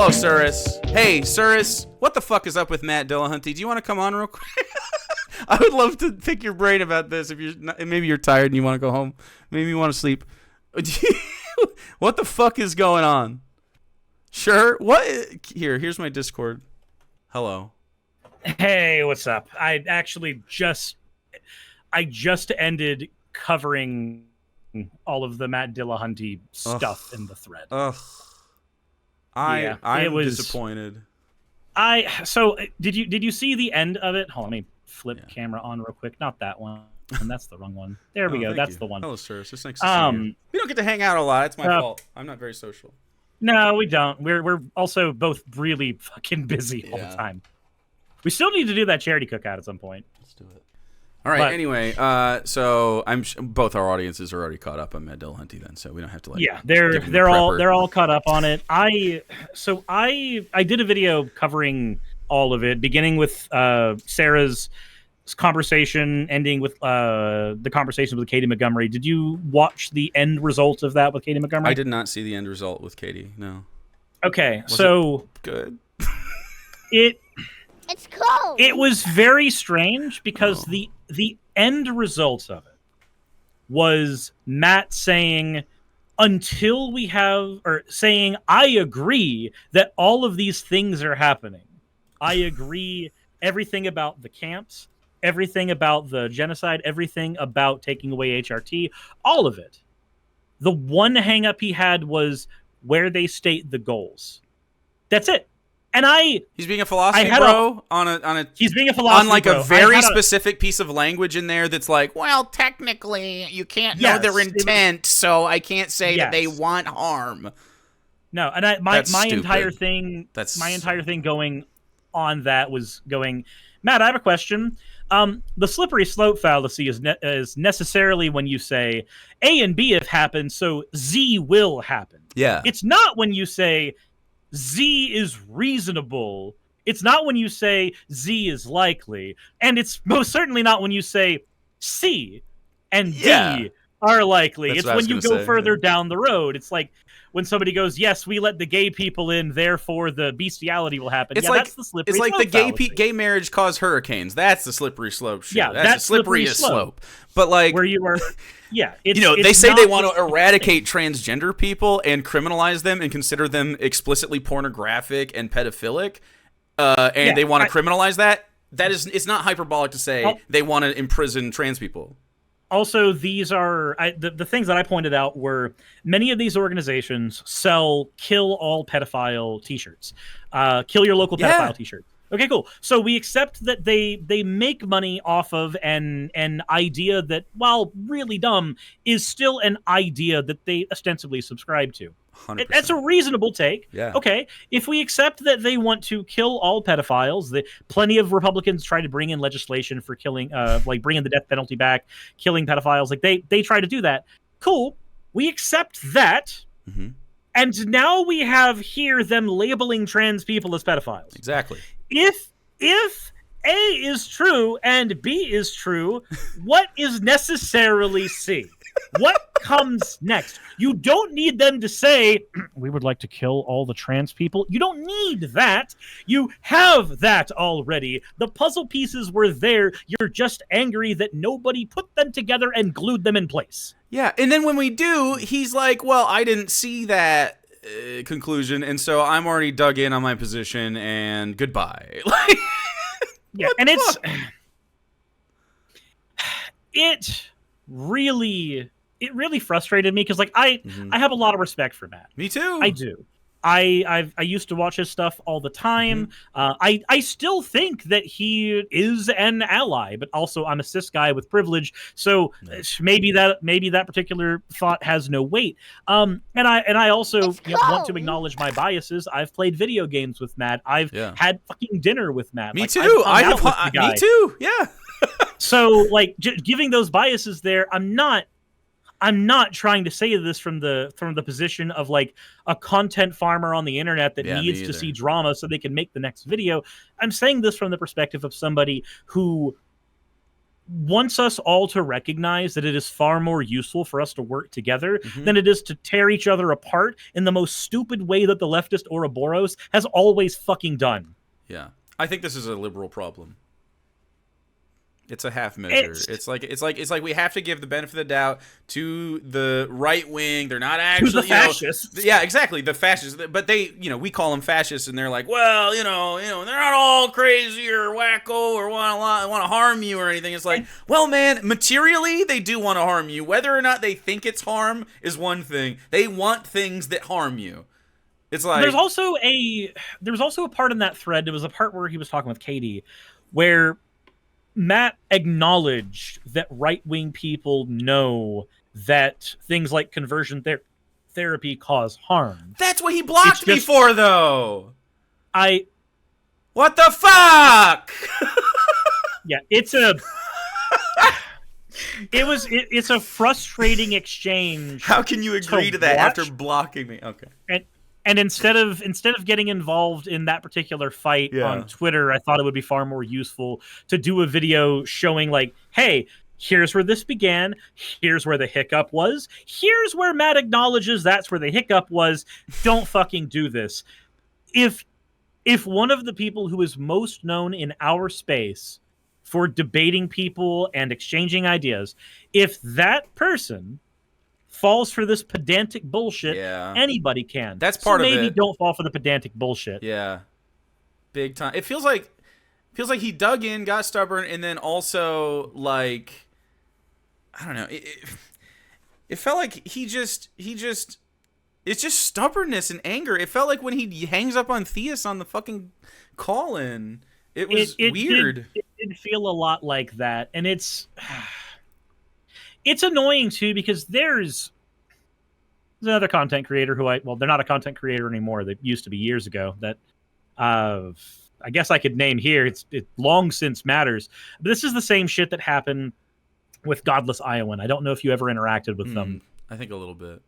Hello, Suris. Hey, Suris, what the fuck is up with Matt Dillahunty? Do you want to come on real quick? I would love to pick your brain about this. If you're not, maybe you're tired and you want to go home. Maybe you want to sleep. What the fuck is going on? Sure. What? Here's my Discord. Hello. Hey, what's up? I just ended covering all of the Matt Dillahunty stuff in the thread. Ugh. I'm disappointed. So did you see the end of it? Hold on, let me flip camera on real quick. Not that one. And that's the wrong one. There we go. That's the one. Hello, sir. It's just nice to see you. We don't get to hang out a lot. It's my fault. I'm not very social. No, we don't. We're also both really fucking busy all the time. We still need to do that charity cookout at some point. Let's do it. All right. Anyway, so both our audiences are already caught up on Matt Dillahunty then, so we don't have to they're all caught up on it. I did a video covering all of it, beginning with Sarah's conversation, ending with the conversation with Katie Montgomery. Did you watch the end result of that with Katie Montgomery? I did not see the end result with Katie. No. Okay, Was it good? It's cold. It was very strange because the end result of it was Matt saying, until we have, or saying, I agree that all of these things are happening. I agree everything about the camps, everything about the genocide, everything about taking away HRT, all of it. The one hang up he had was where they state the goals. That's it. And he's being a philosophy bro he's being a philosophy on like bro. a very specific piece of language in there that's like, well, technically you can't know their intent, so I can't say that they want harm. No, and my entire thing going on that was going, Matt, I have a question. The slippery slope fallacy is necessarily when you say A and B have happened, so Z will happen. Yeah. It's not when you say Z is reasonable. It's not when you say Z is likely. And it's most certainly not when you say C and D are likely. It's when you go further down the road. It's like when somebody goes, yes, we let the gay people in, therefore the bestiality will happen. It's that's the slippery slope. It's like the gay marriage caused hurricanes. That's the slippery slope shit. Yeah, that's the slipperiest slope. But like, where you are, they say they want to eradicate transgender people and criminalize them and consider them explicitly pornographic and pedophilic, and they want to criminalize that. It's not hyperbolic to say they want to imprison trans people. Also, these are the things that I pointed out were many of these organizations sell kill all pedophile t-shirts, kill your local pedophile t-shirt. Okay, cool. So we accept that they make money off of an idea that, while really dumb, is still an idea that they ostensibly subscribe to. 100%. That's a reasonable take. Yeah. Okay, if we accept that they want to kill all pedophiles, plenty of Republicans try to bring in legislation for killing, like bringing the death penalty back, killing pedophiles. Like they try to do that. Cool. We accept that. Mm-hmm. And now we have here them labeling trans people as pedophiles. Exactly. If A is true and B is true, what is necessarily C? What comes next? You don't need them to say, we would like to kill all the trans people. You don't need that. You have that already. The puzzle pieces were there. You're just angry that nobody put them together and glued them in place. Yeah, and then when we do, he's like, well, I didn't see that conclusion, and so I'm already dug in on my position, and goodbye. Yeah, and it really frustrated me because, like, I have a lot of respect for Matt. Me too. I do. I used to watch his stuff all the time. I still think that he is an ally, but also I'm a cis guy with privilege, so maybe that particular thought has no weight. And I also want to acknowledge my biases. I've played video games with Matt. I've had fucking dinner with Matt. Me too. Me too. Yeah. So like giving those biases there, I'm not trying to say this from the position of like a content farmer on the internet that needs to see drama so they can make the next video. I'm saying this from the perspective of somebody who wants us all to recognize that it is far more useful for us to work together Mm-hmm. than it is to tear each other apart in the most stupid way that the leftist Ouroboros has always fucking done. Yeah. I think this is a liberal problem. It's a half measure. It's like we have to give the benefit of the doubt to the right wing. They're not actually to the fascists. yeah, exactly, the fascists. But they, we call them fascists, and they're like, well, they're not all crazy or wacko or want to harm you or anything. It's like, well, man, materially they do want to harm you. Whether or not they think it's harm is one thing. They want things that harm you. It's like there was also a part in that thread. It was a part where he was talking with Katie, where Matt acknowledged that right-wing people know that things like conversion therapy cause harm. That's what he blocked me for, though. What the fuck? Yeah, it's a frustrating exchange. How can you agree to that after blocking me? Okay. And instead of getting involved in that particular fight on Twitter, I thought it would be far more useful to do a video showing like, hey, here's where this began. Here's where the hiccup was. Here's where Matt acknowledges that's where the hiccup was. Don't fucking do this. If one of the people who is most known in our space for debating people and exchanging ideas, if that person falls for this pedantic bullshit, anybody can. That's part of it. Maybe don't fall for the pedantic bullshit. Yeah. Big time. It feels like he dug in, got stubborn, and then also like I don't know. It felt like he just it's just stubbornness and anger. It felt like when he hangs up on Theus on the fucking call-in. It was weird. It did feel a lot like that, and it's annoying too because there's another content creator who they're not a content creator anymore. They used to be years ago. That I guess I could name here. It long since matters. But this is the same shit that happened with Godless Iowan. I don't know if you ever interacted with them. I think a little bit.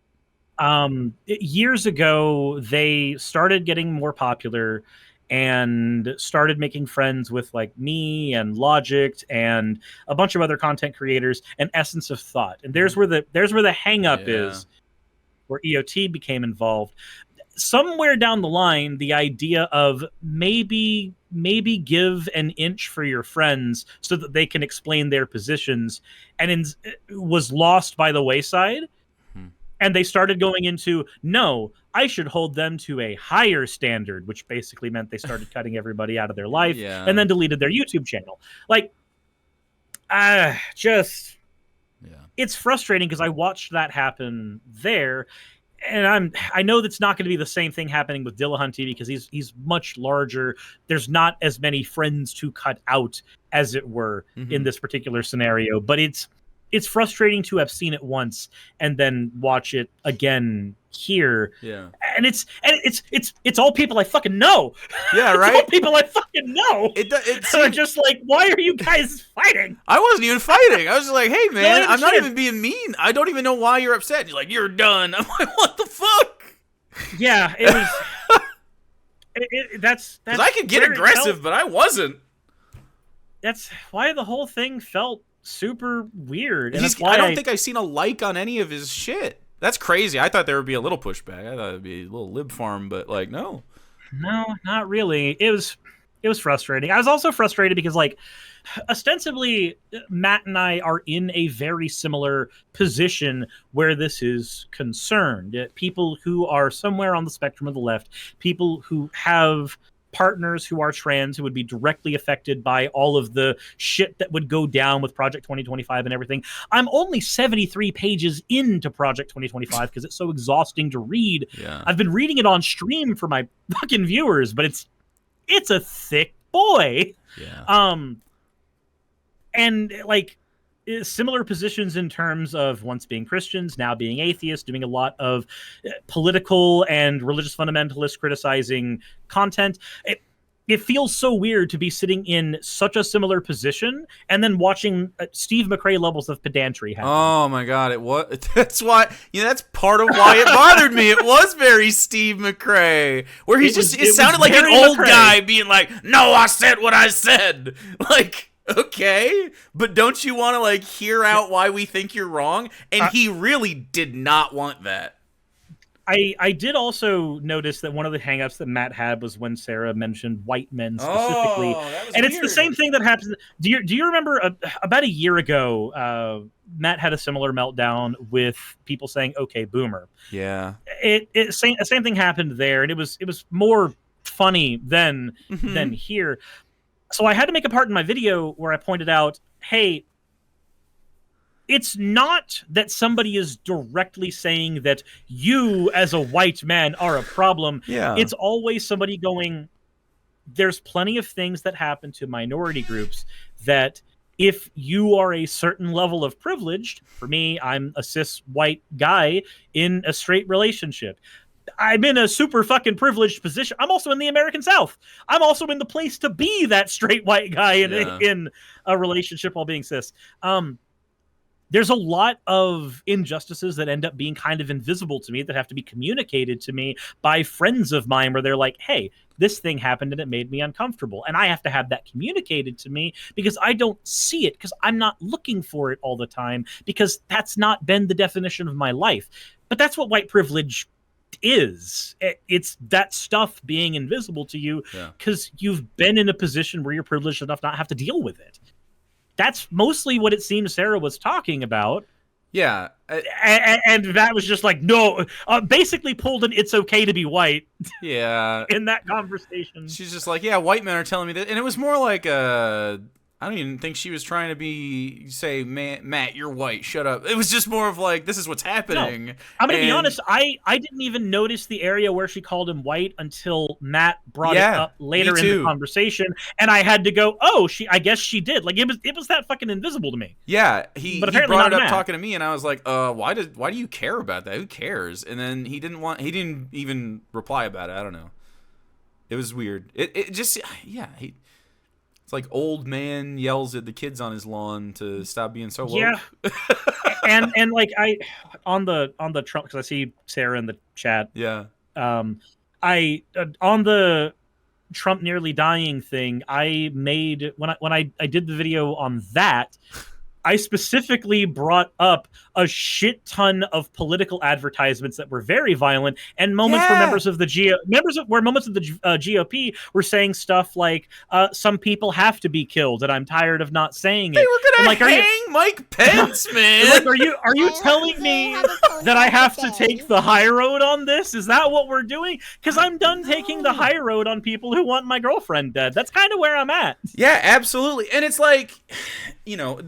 Years ago, they started getting more popular and started making friends with like me and Logic and a bunch of other content creators and Essence of Thought. And there's where the hang up is, where EOT became involved. Somewhere down the line, the idea of maybe give an inch for your friends so that they can explain their positions was lost by the wayside. And they started going into, no, I should hold them to a higher standard, which basically meant they started cutting everybody out of their life and then deleted their YouTube channel. Like, it's frustrating because I watched that happen there. And I know that's not going to be the same thing happening with Dillahunty because he's much larger. There's not as many friends to cut out, as it were, in this particular scenario. But it's frustrating to have seen it once and then watch it again here. Yeah. And it's all people I fucking know. Yeah, right? It's all people I fucking know. So just like, why are you guys fighting? I wasn't even fighting. I was just like, hey, man, I'm not even being mean. I don't even know why you're upset. You're like, you're done. I'm like, what the fuck? Yeah, it was... That's because I could get aggressive, but I wasn't. That's why the whole thing felt super weird. And I don't think I've seen a like on any of his shit. That's crazy. I thought there would be a little pushback. I thought it'd be a little lib farm, but like, no, not really. It was frustrating. I was also frustrated because like ostensibly Matt and I are in a very similar position where this is concerned. People who are somewhere on the spectrum of the left, people who have partners who are trans, who would be directly affected by all of the shit that would go down with Project 2025 and everything. I'm only 73 pages into Project 2025 because it's so exhausting to read. Yeah. I've been reading it on stream for my fucking viewers, but it's a thick boy. Yeah. And like similar positions in terms of once being Christians, now being atheists, doing a lot of political and religious fundamentalist criticizing content. It feels so weird to be sitting in such a similar position and then watching Steve McRae levels of pedantry happen. Oh my God. That's why, that's part of why it bothered me. It was very Steve McRae, where it sounded like an old guy being like, no, I said what I said. Like, Okay, but don't you want to like hear out why we think you're wrong? And he really did not want that. I did also notice that one of the hangups that Matt had was when Sarah mentioned white men specifically, that was and weird. it's the same thing that happens. Do you remember about a year ago? Matt had a similar meltdown with people saying "Okay, Boomer." Yeah, same thing happened there, and it was more funny than here. So I had to make a part in my video where I pointed out, hey, it's not that somebody is directly saying that you as a white man are a problem. Yeah. It's always somebody going, there's plenty of things that happen to minority groups that if you are a certain level of privileged, for me, I'm a cis white guy in a straight relationship. I'm in a super fucking privileged position. I'm also in the American South. I'm also in the place to be that straight white guy in a relationship while being cis. There's a lot of injustices that end up being kind of invisible to me that have to be communicated to me by friends of mine where they're like, hey, this thing happened and it made me uncomfortable. And I have to have that communicated to me because I don't see it, because I'm not looking for it all the time, because that's not been the definition of my life. But that's what white privilege is. It's that stuff being invisible to you because you've been in a position where you're privileged enough not have to deal with it. That's mostly what it seems Sarah was talking about. Yeah. And that was just like, no, basically pulled an "it's okay to be white." Yeah. In that conversation. She's just like, yeah, white men are telling me that. And it was more like, I don't even think she was trying to say, Matt, you're white, shut up. It was just more of like, this is what's happening. No. I'm going to be honest, I didn't even notice the area where she called him white until Matt brought it up later in the conversation, and I had to go, oh, I guess she did. Like, it was that fucking invisible to me. Yeah, he brought it up talking to me, and I was like, why do you care about that? Who cares? And then he didn't even reply about it. I don't know. It was weird. It just, yeah, it's like old man yells at the kids on his lawn to stop being so woke. Yeah, and like on the Trump, because I see Sarah in the chat. Yeah. On the Trump nearly dying thing, I made when I did the video on that, I specifically brought up a shit ton of political advertisements that were very violent, and moments where moments of the GOP were saying stuff like, "Some people have to be killed," and I'm tired of not saying it. They were gonna hang Mike Pence, man. Like, are you telling me that I have to take the high road on this? Is that what we're doing? Because I'm done taking the high road on people who want my girlfriend dead. That's kind of where I'm at. Yeah, absolutely. And it's like, you know,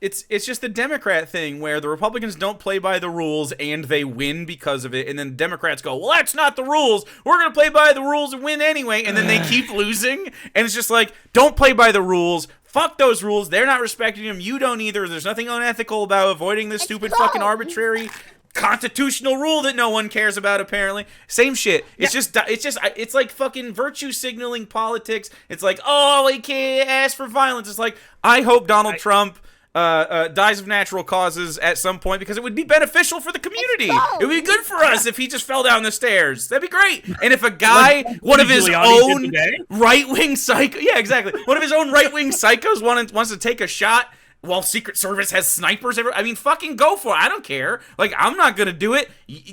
it's just the Democrat thing where the Republicans don't play by the rules and they win because of it, and then Democrats go, well, that's not the rules, we're gonna play by the rules and win anyway, and then they keep losing. And it's just like, don't play by the rules, fuck those rules, they're not respecting them, you don't either, there's nothing unethical about avoiding this stupid fucking arbitrary constitutional rule that no one cares about, apparently. Same shit. It's like fucking virtue signaling politics. It's like, oh, he can't ask for violence. It's like, I hope Donald Trump dies of natural causes at some point, because it would be beneficial for the community. It would be good for us if he just fell down the stairs. That'd be great. And if a guy, one of his own right-wing psycho, yeah, exactly, one of his own right-wing psychos wants to take a shot while Secret Service has snipers everywhere. I mean, fucking go for it. I don't care. Like, I'm not gonna do it,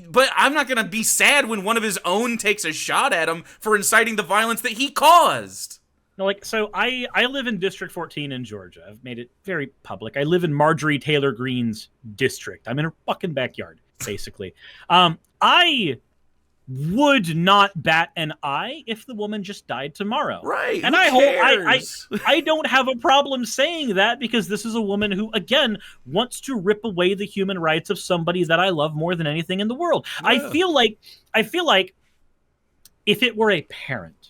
but I'm not gonna be sad when one of his own takes a shot at him for inciting the violence that he caused. No, like, so I live in District 14 in Georgia. I've made it very public. I live in Marjorie Taylor Greene's district. I'm in her fucking backyard, basically. I would not bat an eye if the woman just died tomorrow. Right. And I don't have a problem saying that, because this is a woman who, again, wants to rip away the human rights of somebody that I love more than anything in the world. Yeah. I feel like if it were a parent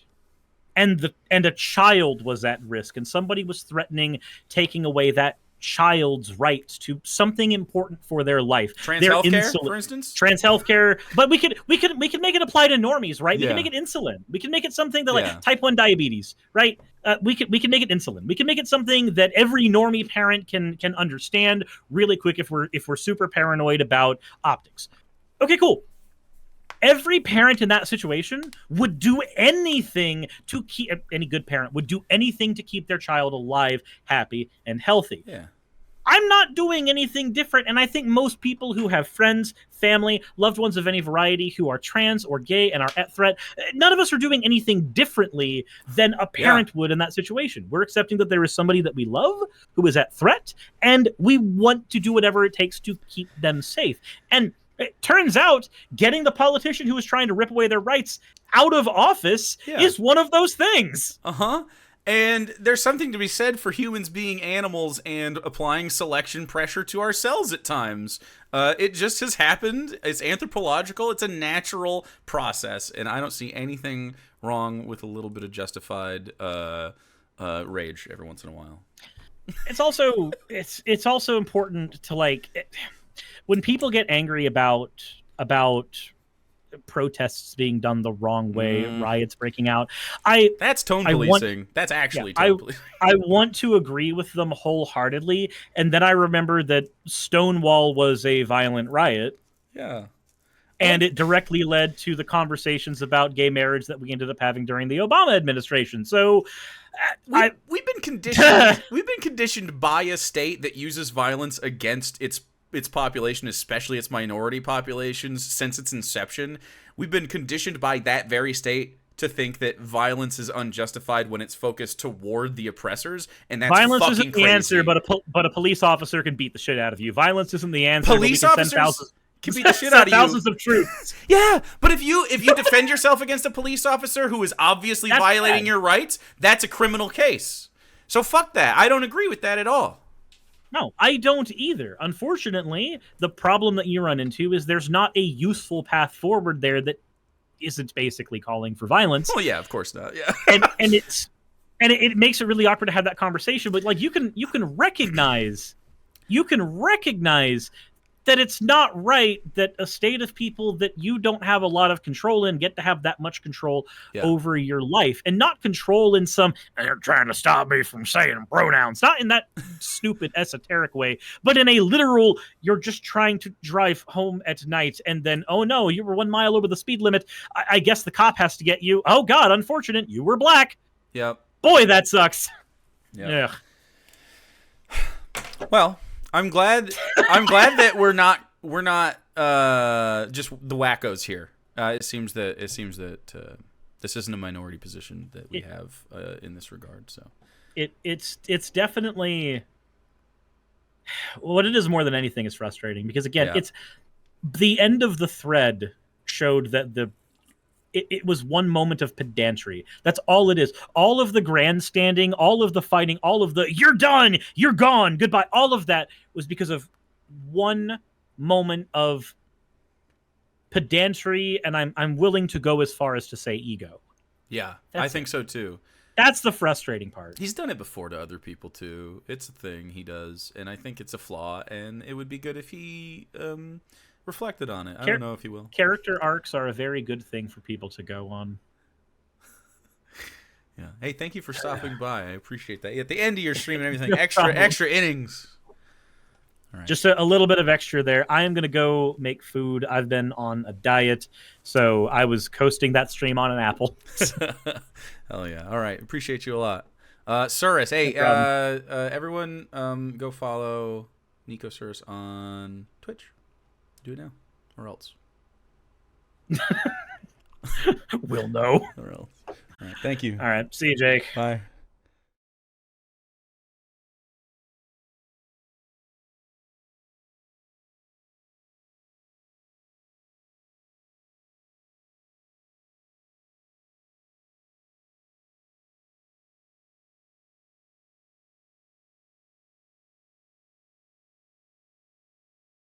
and a child was at risk and somebody was threatening taking away that child's rights to something important for their life, trans healthcare, for instance, trans healthcare, but we could make it apply to normies, right? We can make it insulin. We can make it something that like type 1 diabetes, right? We can make it insulin. We can make it something that every normie parent can understand really quick if we're super paranoid about optics. Okay, cool. every parent in that situation would do anything to keep, any good parent would do anything to keep their child alive, happy, and healthy. Yeah. I'm not doing anything different, and I think most people who have friends, family, loved ones of any variety who are trans or gay and are at threat, none of us are doing anything differently than a parent would in that situation. We're accepting that there is somebody that we love who is at threat, and we want to do whatever it takes to keep them safe. And it turns out getting the politician who is trying to rip away their rights out of office is one of those things. Uh-huh. And there's something to be said for humans being animals and applying selection pressure to ourselves at times. It just has happened. It's anthropological. It's a natural process. And I don't see anything wrong with a little bit of justified rage every once in a while. It's also important to, like, when people get angry about protests being done the wrong way, riots breaking out. That's tone policing. That's actually tone policing. I want to agree with them wholeheartedly, and then I remember that Stonewall was a violent riot. Yeah. And it directly led to the conversations about gay marriage that we ended up having during the Obama administration. So we've been conditioned by a state that uses violence against its population, especially its minority populations, since its inception. We've been conditioned by that very state to think that violence is unjustified when it's focused toward the oppressors, and that's violence fucking isn't the crazy. answer, but a police officer can beat the shit out of you. Violence isn't the answer. Police officers can beat the shit out of you. Thousands of troops. Yeah, but if you defend yourself against a police officer who is obviously violating your rights, that's a criminal case. So fuck that. I don't agree with that at all. No, I don't either. Unfortunately, the problem that you run into is there's not a useful path forward there that isn't basically calling for violence. Well, yeah, of course not. Yeah, and it makes it really awkward to have that conversation. But like you can recognize that it's not right that a state of people that you don't have a lot of control in get to have that much control over your life, and not control in some, they're trying to stop me from saying pronouns, not in that stupid esoteric way, but in a literal, you're just trying to drive home at night and then, oh no, you were 1 mile over the speed limit. I guess the cop has to get you. Oh God, unfortunate. You were black. Yep. Boy, that sucks. Yeah. Well, I'm glad that we're not just the wackos here. It seems that this isn't a minority position that we have in this regard. So it's definitely what it is more than anything is frustrating, because again, it's the end of the thread showed that it was one moment of pedantry. That's all it is. All of the grandstanding, all of the fighting, all of the you're done, you're gone, goodbye, all of that was because of one moment of pedantry, and I'm willing to go as far as to say ego. Yeah, I think so too. That's the frustrating part. He's done it before to other people too. It's a thing he does, and I think it's a flaw, and it would be good if he reflected on it. I don't know if he will. Character arcs are a very good thing for people to go on. Yeah. Hey, thank you for stopping by. I appreciate that. At the end of your stream and everything, extra innings. All right. Just a little bit of extra there. I am going to go make food. I've been on a diet, so I was coasting that stream on an apple. Hell yeah. All right. Appreciate you a lot. Suris, hey, everyone go follow Nico Suris on Twitch. Do it now, or else. We'll know. Or else. All right. Thank you. All right. See you, Jake. Bye.